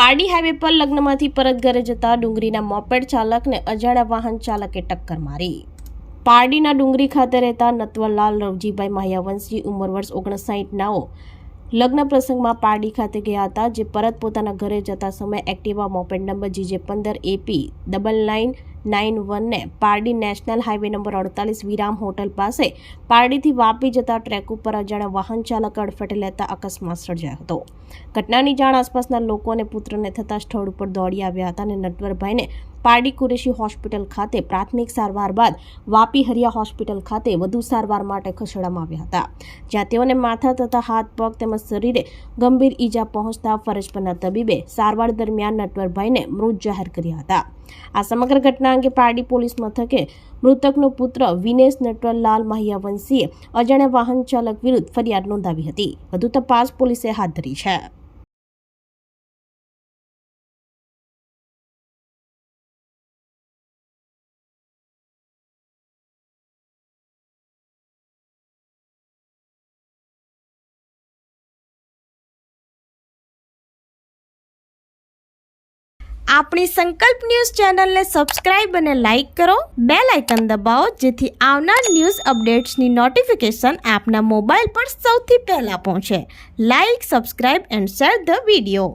Pardi highway પર લગ્નમાંથી પરત ઘરે જતા ડુંગરીના મોપેડ ચાલકને અજાણ્યા વાહન ચાલકે ટક્કર મારી। પારડીના ડુંગરી ખાતે રહેતા નટવરલાલ રવજીભાઈ માહ્યાવંશી ઉંમર વર્ષ 59 નાઓ લગ્ન પ્રસંગમાં પારડી ખાતે ગયા હતા, જે પરત પોતાના ઘરે જતા સમયે એક્ટિવા મોપેડ નંબર GJ15AP9991 ને પારડી નેશનલ હાઈવે નંબર 48 વિરામ હોટલ પાસે પારડીથી વાપી જતા ટ્રેક ઉપર અજાણ્યા વાહન ચાલક અડફેટે લેતા અકસ્માત સર્જાયો હતો। ઘટનાની જાણ આસપાસના લોકો અને પુત્રને થતા સ્થળ ઉપર દોડી આવ્યા હતા અને નટવરભાઈને પારડી કુરેશી હોસ્પિટલ ખાતે પ્રાથમિક સારવાર બાદ વાપી હરિયા હોસ્પિટલ ખાતે વધુ સારવાર માટે ખસેડવામાં આવ્યા હતા, જ્યાં તેઓને માથા તથા હાથ પગ તેમજ શરીરે ગંભીર ઈજા પહોંચતા ફરજ પરના તબીબે સારવાર દરમિયાન નટવરભાઈને મૃત જાહેર કર્યા હતા। આ સમગ્ર ઘટના અંગે પારડી પોલીસ મથકે મૃતકનો પુત્ર વિનેશ નટવરલાલ માહ્યાવંશીએ અજાણ્યા વાહન ચાલક વિરુદ્ધ ફરિયાદ નોંધાવી હતી। વધુ તપાસ પોલીસે હાથ ધરી છે। આપણી સંકલ્પ ન્યૂઝ ચેનલને સબસ્ક્રાઇબ અને લાઇક કરો, બેલ આઇકન દબાવો, જેથી આવનાર ન્યૂઝ અપડેટ્સની નોટિફિકેશન આપના મોબાઈલ પર સૌથી પહેલા પહોંચે। Like, subscribe and share the video.